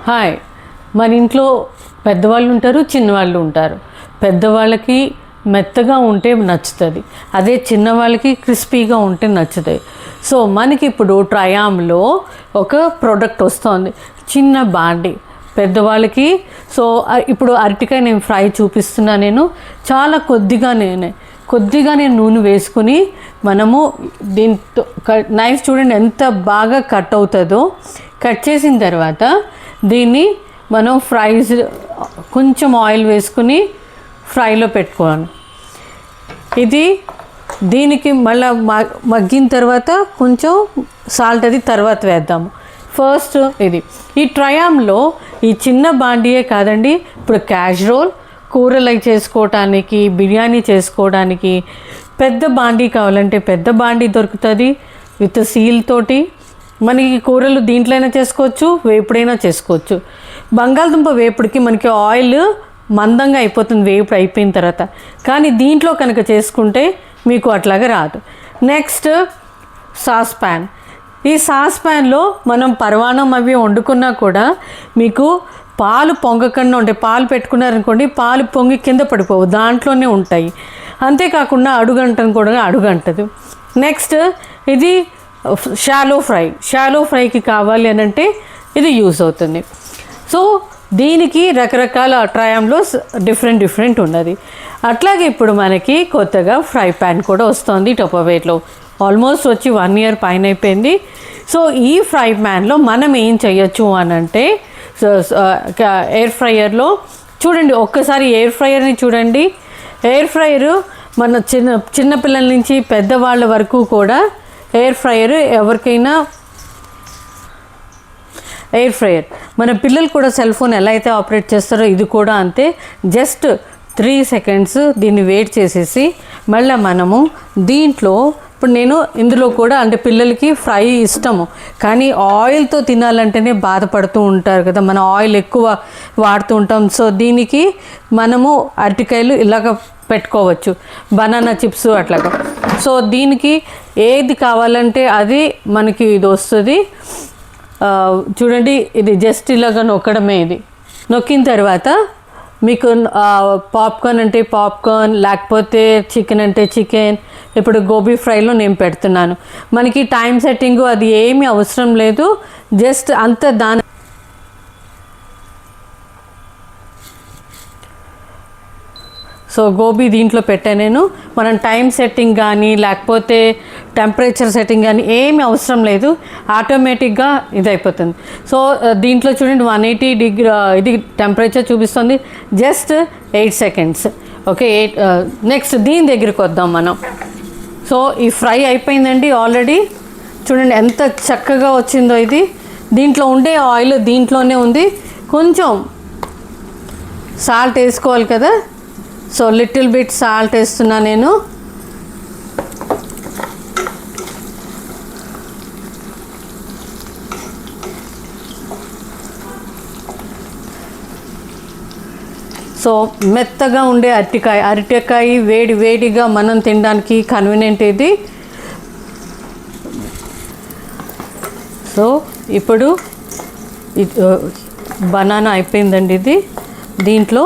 Hi, మన ఇంట్లో పెద్దవాళ్ళు ఉంటారు, చిన్నవాళ్ళు ఉంటారు. పెద్దవాళ్ళకి మెత్తగా ఉంటే నచ్చుతుంది, అదే చిన్నవాళ్ళకి క్రిస్పీగా ఉంటే నచ్చుతుంది. సో మనకి ఇప్పుడు ట్రయాంలో ఒక ప్రోడక్ట్ వస్తుంది, చిన్న బాండి పెద్దవాళ్ళకి. సో ఇప్పుడు అరటికాయ నేను ఫ్రై చూపిస్తున్నా. నేను చాలా కొద్దిగానే నూనె వేసుకుని మనము దీంతో నైఫ్ చూడండి ఎంత బాగా కట్ అవుతుందో. కట్ చేసిన తర్వాత దీన్ని మనం కొంచెం ఆయిల్ వేసుకుని ఫ్రైలో పెట్టుకోవాలి. దీనికి మళ్ళీ మగ్గిన తర్వాత కొంచెం సాల్ట్ అది తర్వాత వేద్దాము. ఫస్ట్ ఈ ట్రయాంలో ఈ చిన్న బాండీయే కాదండి, ఇప్పుడు క్యాషరోల్ కూరలు చేసుకోవటానికి, బిర్యానీ చేసుకోవడానికి పెద్ద బాండీ కావాలంటే పెద్ద బాండీ దొరుకుతుంది విత్ సీల్ తోటి. మనకి కూరలు దీంట్లోనే చేసుకోవచ్చు, వేపుడైనా చేసుకోవచ్చు. బంగాళదుంప వేపుడికి మనకి ఆయిల్ మందంగా అయిపోతుంది వేపుడు అయిపోయిన తర్వాత, కానీ దీంట్లో కనుక చేసుకుంటే మీకు అట్లాగా రాదు. Next sauce pan. ఈ సాస్ ప్యాన్లో మనం పరమాన్నం అవి వండుకున్నా కూడా మీకు పాలు పొంగకుండా ఉంటాయి. పాలు పెట్టుకున్నారనుకోండి, పాలు పొంగి కింద పడిపోవు, దాంట్లోనే ఉంటాయి. అంతేకాకుండా అడుగంటదు. నెక్స్ట్ ఇది షాలో ఫ్రైకి కావాలి అని అంటే ఇది యూస్ అవుతుంది. సో దీనికి రకరకాల ట్రయాంలో డిఫరెంట్ ఉన్నది. అట్లాగే ఇప్పుడు మనకి కొత్తగా ఫ్రై ప్యాన్ కూడా వస్తుంది టపర్వేర్లో. ఆల్మోస్ట్ వచ్చి 1 year పైన అయిపోయింది. సో ఈ ఫ్రై ప్యాన్లో మనం ఏం చేయొచ్చు అని అంటే, ఎయిర్ ఫ్రైయర్లో చూడండి, ఒక్కసారి ఎయిర్ ఫ్రైయర్ని చూడండి. ఎయిర్ ఫ్రైయరు మన చిన్నపిల్లల నుంచి పెద్దవాళ్ళ వరకు కూడా ఎయిర్ ఫ్రైయర్ ఎవరికైనా ఎయిర్ ఫ్రైయర్. మన పిల్లలు కూడా సెల్ ఫోన్ ఎలా అయితే ఆపరేట్ చేస్తారో ఇది కూడా అంతే. జస్ట్ 3 seconds దీన్ని వెయిట్ చేసేసి మళ్ళీ మనము దీంట్లో ఇప్పుడు నేను ఇందులో కూడా అంటే పిల్లలకి ఫ్రై ఇష్టము, కానీ ఆయిల్తో తినాలంటేనే బాధపడుతూ ఉంటారు కదా, మనం ఆయిల్ ఎక్కువ వాడుతూ ఉంటాం. సో దీనికి మనము అరటికాయలు ఇలాగ పెట్టుకోవచ్చు, బనానా చిప్స్ అట్లాగా. సో దీనికి ఏది కావాలంటే అది మనకి ఇది వస్తుంది. చూడండి, ఇది జస్ట్ ఇలాగ నొక్కడమే. ఇది నొక్కిన తర్వాత మీకు పాప్కార్న్ అంటే పాప్కార్న్, లేకపోతే చికెన్ అంటే చికెన్. ఇప్పుడు గోబీ ఫ్రైలో నేను పెడుతున్నాను. మనకి టైం సెట్టింగు అది ఏమీ అవసరం లేదు, జస్ట్ అంత దాని సో గోబీ దీంట్లో పెట్టాను నేను. మనం టైం సెట్టింగ్ కానీ లేకపోతే టెంపరేచర్ సెట్టింగ్ కానీ ఏమీ అవసరం లేదు, ఆటోమేటిక్గా ఇది అయిపోతుంది. సో దీంట్లో చూడండి 180 degree ఇది టెంపరేచర్ చూపిస్తుంది, జస్ట్ 8 seconds. ఓకే, నెక్స్ట్ దీని దగ్గరికి వద్దాం మనం. సో ఈ ఫ్రై అయిపోయిందండి ఆల్రెడీ. చూడండి ఎంత చక్కగా వచ్చిందో ఇది. దీంట్లో ఉండే ఆయిల్ దీంట్లోనే ఉంది. కొంచెం సాల్ట్ వేసుకోవాలి కదా, సో లిటిల్ బిట్ సాల్ట్ వేస్తున్నా నేను. సో మెత్తగా ఉండే అరటికాయ వేడిగా మనం తినడానికి కన్వీనియంట్ ఇది. సో ఇప్పుడు బనానా అయిపోయిందండి ఇది. దీంట్లో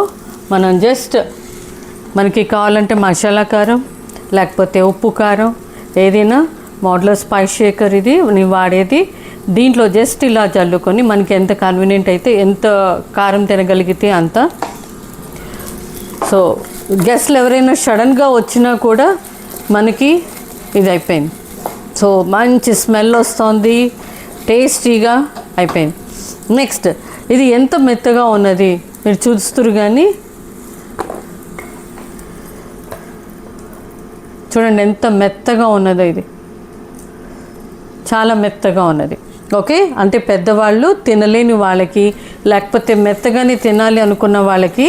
మనం జస్ట్ మనకి కావాలంటే మసాలా కారం లేకపోతే ఉప్పు కారం ఏదైనా మోడ్యులర్ స్పైస్ షేకర్ ఇది నేను వాడేది. దీంట్లో జస్ట్ ఇలా చల్లుకొని మనకి ఎంత కన్వీనియంట్ అయితే, ఎంత కారం తినగలిగితే అంత. సో గెస్ట్లు ఎవరైనా సడన్గా వచ్చినా కూడా మనకి ఇది అయిపోయింది. సో మంచి స్మెల్ వస్తుంది, టేస్టీగా అయిపోయింది. నెక్స్ట్ ఇది ఎంత మెత్తగా ఉన్నది మీరు చూస్తున్నారు, కానీ చూడండి ఎంత మెత్తగా ఉన్నదో. ఇది చాలా మెత్తగా ఉన్నది. ఓకే, అంటే పెద్దవాళ్ళు తినలేని వాళ్ళకి లేకపోతే మెత్తగానే తినాలి అనుకున్న వాళ్ళకి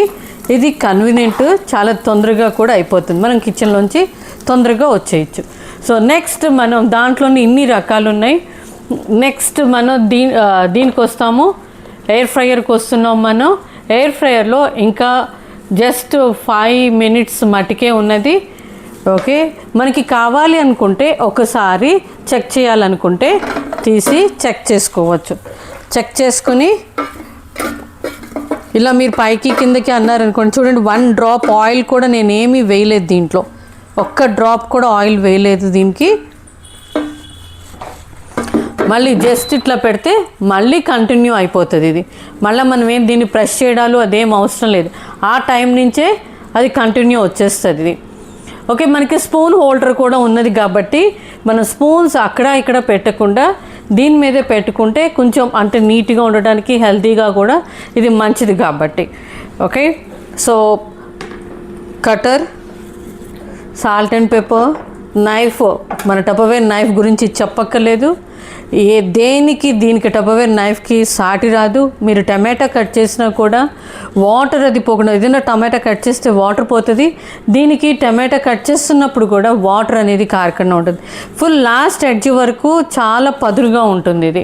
ఇది కన్వీనియంట్, చాలా తొందరగా కూడా అయిపోతుంది. మనం కిచెన్లోంచి తొందరగా వచ్చేయచ్చు. సో నెక్స్ట్ మనం దాంట్లోని ఇన్ని రకాలు ఉన్నాయి. నెక్స్ట్ మనం దీనికి వస్తాము, ఎయిర్ ఫ్రైయర్కి వస్తున్నాం మనం. ఎయిర్ ఫ్రైయర్లో ఇంకా జస్ట్ 5 minutes మటుకే ఉన్నది. ఓకే, మనకి కావాలి అనుకుంటే ఒకసారి చెక్ చేయాలనుకుంటే తీసి చెక్ చేసుకోవచ్చు. చెక్ చేసుకుని ఇలా మీరు పైకి కిందకి అన్నారనుకోండి, చూడండి 1 డ్రాప్ ఆయిల్ కూడా నేనేమీ వేయలేదు దీంట్లో, ఒక్క డ్రాప్ కూడా ఆయిల్ వేయలేదు దీనికి. మళ్ళీ జస్ట్ ఇట్లా పెడితే మళ్ళీ కంటిన్యూ అయిపోతుంది ఇది. మళ్ళీ మనం ఏం దీన్ని ప్రెస్ చేయడాలు అదేం అవసరం లేదు, ఆ టైం నుంచే అది కంటిన్యూ వచ్చేస్తుంది ఇది. ఓకే, మనకి స్పూన్ హోల్డర్ కూడా ఉన్నది కాబట్టి మనం స్పూన్స్ అక్కడ ఇక్కడ పెట్టకుండా దీని మీదే పెట్టుకుంటే కొంచెం అంటే నీట్గా ఉండడానికి, హెల్తీగా కూడా ఇది మంచిది కాబట్టి. Okay, so cutter, salt and pepper, knife, మన టపర్వేర్ నైఫ్ గురించి చెప్పక్కర్లేదు, దేనికి దీనికి టపర్వేర్ నైఫ్కి సాటి రాదు. మీరు టమాటా కట్ చేసినా కూడా వాటర్ అది పోకుండా, ఏదైనా టమాటా కట్ చేస్తే వాటర్ పోతుంది, దీనికి టమాటా కట్ చేస్తున్నప్పుడు కూడా వాటర్ అనేది కారకుండా ఉంటుంది. ఫుల్ లాస్ట్ ఎడ్జ్ వరకు చాలా పదురుగా ఉంటుంది ఇది.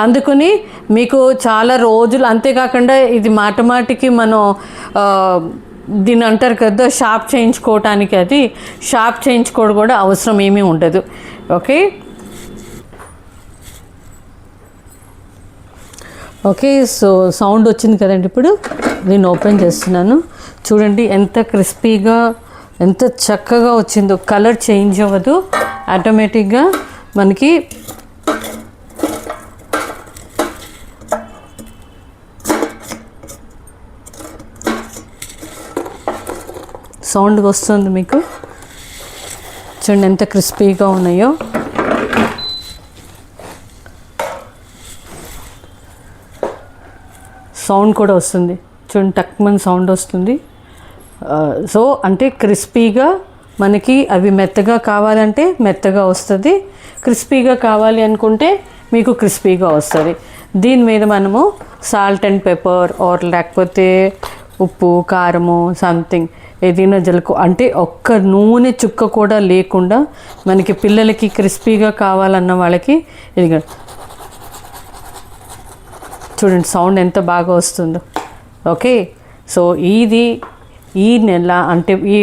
అందుకని మీకు చాలా రోజులు, అంతేకాకుండా ఇది మాటికి మనం దీన్ని అంటారు కదా షార్ప్ చేయించుకోవటానికి, అది షార్ప్ చేయించుకోవడం కూడా అవసరం ఏమీ ఉండదు. ఓకే ఓకే, సో సౌండ్ వచ్చింది కదండి. ఇప్పుడు నేను ఓపెన్ చేస్తున్నాను, చూడండి ఎంత క్రిస్పీగా ఎంత చక్కగా వచ్చిందో. కలర్ చేంజ్ అవ్వదు, ఆటోమేటిక్గా మనకి సౌండ్ వస్తుంది మీకు. చూడండి ఎంత క్రిస్పీగా ఉన్నాయో. సౌండ్ కూడా వస్తుంది చూడండి, టక్మన్ సౌండ్ వస్తుంది. సో అంటే క్రిస్పీగా మనకి అవి మెత్తగా కావాలంటే మెత్తగా వస్తుంది, క్రిస్పీగా కావాలి అనుకుంటే మీకు క్రిస్పీగా వస్తుంది. దీని మీద మనము సాల్ట్ అండ్ పెప్పర్ ఆర్ లేకపోతే ఉప్పు కారము సంథింగ్ ఏదైనా జలకు, అంటే ఒక్క నూనె చుక్క కూడా లేకుండా మనకి పిల్లలకి క్రిస్పీగా కావాలన్న వాళ్ళకి ఇది చూడండి సౌండ్ ఎంత బాగా వస్తుందో. ఓకే, సో ఈ నెల అంటే ఈ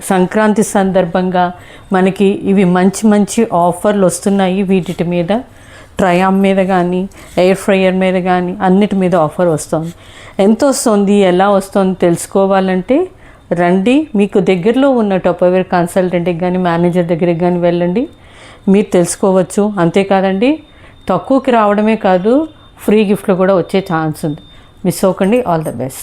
సంక్రాంతి సందర్భంగా మనకి ఇవి మంచి ఆఫర్లు వస్తున్నాయి. వీటి మీద ట్రయామ్ మీద కానీ ఎయిర్ ఫ్రైయర్ మీద కానీ అన్నిటి మీద ఆఫర్ వస్తుంది. ఎంత వస్తుంది, ఎలా వస్తుంది తెలుసుకోవాలంటే రండి, మీకు దగ్గరలో ఉన్న టపర్వేర్ కన్సల్టెంట్కి కానీ మేనేజర్ దగ్గరికి కానీ వెళ్ళండి, మీరు తెలుసుకోవచ్చు. అంతేకాదండి, తక్కువకి రావడమే కాదు, ఫ్రీ గిఫ్ట్లు కూడా వచ్చే ఛాన్స్ ఉంది. మిస్ అవ్వకండి. All the best.